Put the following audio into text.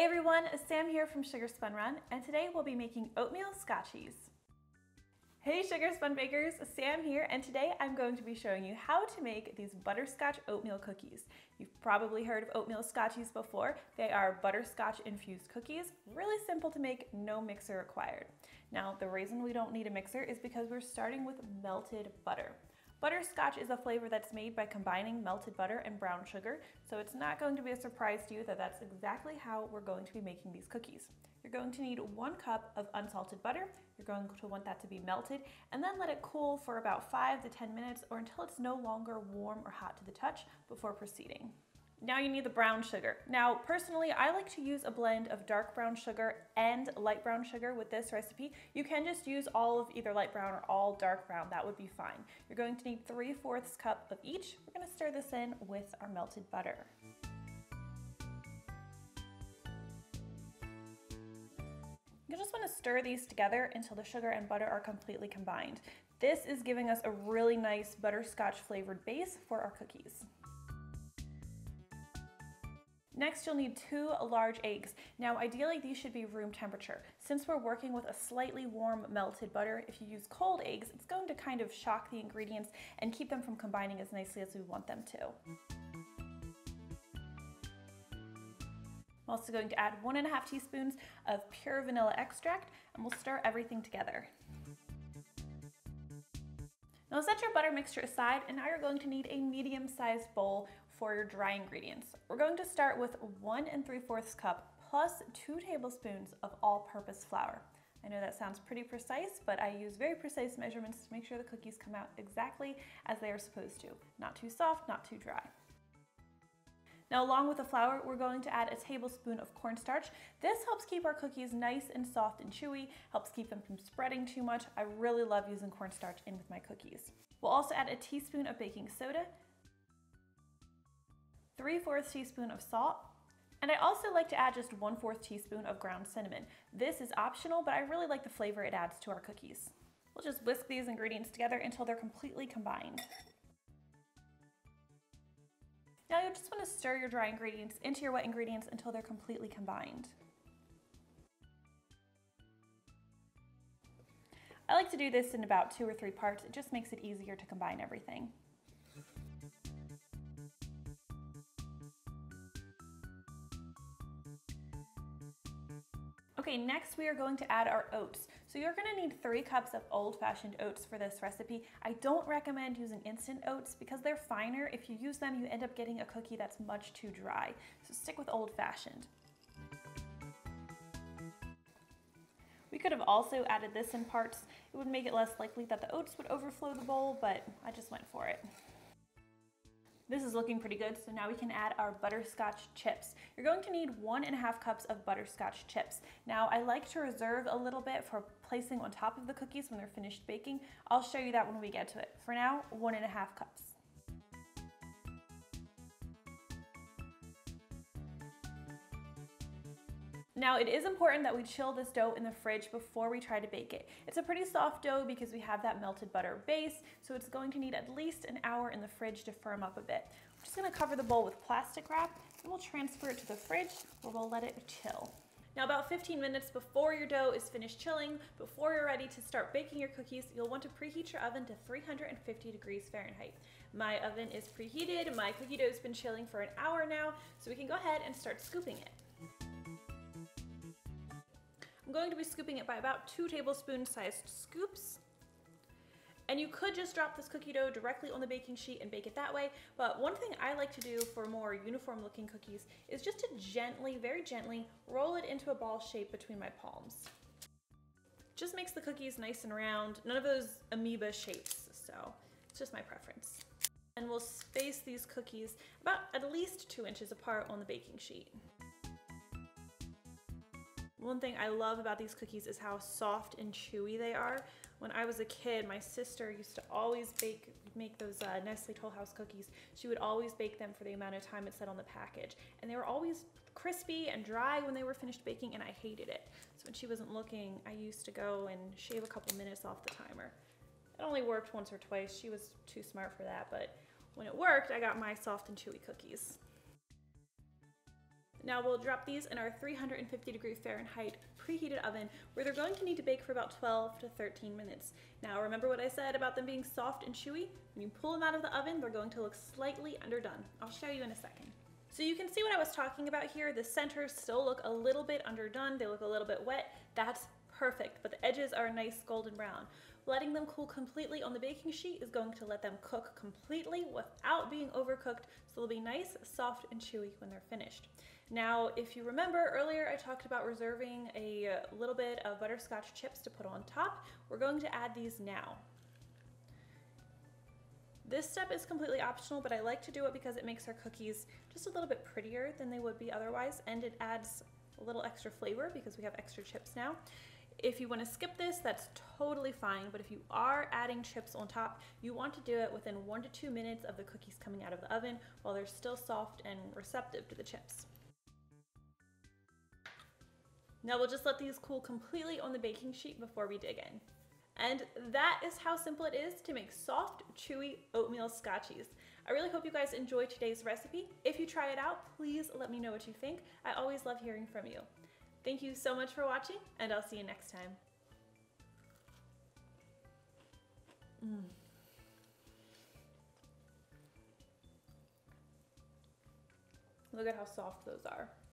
Hey everyone, Sam here from Sugar², and today we'll be making oatmeal scotchies. Hey Sugar² bakers, Sam here, and today I'm going to be showing you how to make these butterscotch oatmeal cookies. You've probably heard of oatmeal scotchies before. They are butterscotch infused cookies, really simple to make, no mixer required. Now the reason we don't need a mixer is because we're starting with melted butter. Butterscotch is a flavor that's made by combining melted butter and brown sugar, so it's not going to be a surprise to you that that's exactly how we're going to be making these cookies. You're going to need 1 cup of unsalted butter. You're going to want that to be melted, and then let it cool for about 5 to 10 minutes or until it's no longer warm or hot to the touch before proceeding. Now you need the brown sugar. Now, personally, I like to use a blend of dark brown sugar and light brown sugar with this recipe. You can just use all of either light brown or all dark brown, that would be fine. You're going to need 3/4 cup of each. We're gonna stir this in with our melted butter. You just wanna stir these together until the sugar and butter are completely combined. This is giving us a really nice butterscotch flavored base for our cookies. Next, you'll need 2 large eggs. Now, ideally, these should be room temperature. Since we're working with a slightly warm melted butter, if you use cold eggs, it's going to kind of shock the ingredients and keep them from combining as nicely as we want them to. I'm also going to add 1½ teaspoons of pure vanilla extract, and we'll stir everything together. Now set your butter mixture aside, and now you're going to need a medium-sized bowl for your dry ingredients. We're going to start with 1 3/4 cup plus 2 tablespoons of all-purpose flour. I know that sounds pretty precise, but I use very precise measurements to make sure the cookies come out exactly as they are supposed to. Not too soft, not too dry. Now, along with the flour, we're going to add a tablespoon of cornstarch. This helps keep our cookies nice and soft and chewy, helps keep them from spreading too much. I really love using cornstarch in with my cookies. We'll also add a teaspoon of baking soda, 3/4 teaspoon of salt, and I also like to add just 1/4 teaspoon of ground cinnamon. This is optional, but I really like the flavor it adds to our cookies. We'll just whisk these ingredients together until they're completely combined. Now you just want to stir your dry ingredients into your wet ingredients until they're completely combined. I like to do this in about 2 or 3 parts. It just makes it easier to combine everything. Okay, next we are going to add our oats. So you're gonna need 3 cups of old-fashioned oats for this recipe. I don't recommend using instant oats because they're finer. If you use them, you end up getting a cookie that's much too dry. So stick with old-fashioned. We could have also added this in parts. It would make it less likely that the oats would overflow the bowl, but I just went for it. This is looking pretty good, so now we can add our butterscotch chips. You're going to need 1½ cups of butterscotch chips. Now, I like to reserve a little bit for placing on top of the cookies when they're finished baking. I'll show you that when we get to it. For now, 1½ cups. Now, it is important that we chill this dough in the fridge before we try to bake it. It's a pretty soft dough because we have that melted butter base, so it's going to need at least an hour in the fridge to firm up a bit. We're just gonna cover the bowl with plastic wrap, and we'll transfer it to the fridge where we'll let it chill. Now, about 15 minutes before your dough is finished chilling, before you're ready to start baking your cookies, you'll want to preheat your oven to 350 degrees Fahrenheit. My oven is preheated. My cookie dough's been chilling for an hour now, so we can go ahead and start scooping it. I'm going to be scooping it by about 2 tablespoon-sized scoops. And you could just drop this cookie dough directly on the baking sheet and bake it that way, but one thing I like to do for more uniform looking cookies is just to gently, very gently, roll it into a ball shape between my palms. Just makes the cookies nice and round, none of those amoeba shapes, so it's just my preference. And we'll space these cookies about at least 2 inches apart on the baking sheet. One thing I love about these cookies is how soft and chewy they are. When I was a kid, my sister used to always make those Nestle Toll House cookies. She would always bake them for the amount of time it said on the package. And they were always crispy and dry when they were finished baking, and I hated it. So when she wasn't looking, I used to go and shave a couple minutes off the timer. It only worked once or twice. She was too smart for that, but when it worked, I got my soft and chewy cookies. Now we'll drop these in our 350° Fahrenheit preheated oven where they're going to need to bake for about 12 to 13 minutes. Now remember what I said about them being soft and chewy? When you pull them out of the oven, they're going to look slightly underdone. I'll show you in a second. So you can see what I was talking about here. The centers still look a little bit underdone. They look a little bit wet. That's perfect, but the edges are a nice golden brown. Letting them cool completely on the baking sheet is going to let them cook completely without being overcooked, so they'll be nice, soft, and chewy when they're finished. Now, if you remember earlier, I talked about reserving a little bit of butterscotch chips to put on top. We're going to add these now. This step is completely optional, but I like to do it because it makes our cookies just a little bit prettier than they would be otherwise, and it adds a little extra flavor because we have extra chips now. If you want to skip this, that's totally fine, but if you are adding chips on top, you want to do it within 1 to 2 minutes of the cookies coming out of the oven while they're still soft and receptive to the chips. Now we'll just let these cool completely on the baking sheet before we dig in. And that is how simple it is to make soft, chewy oatmeal scotchies. I really hope you guys enjoyed today's recipe. If you try it out, please let me know what you think. I always love hearing from you. Thank you so much for watching, and I'll see you next time. Look at how soft those are.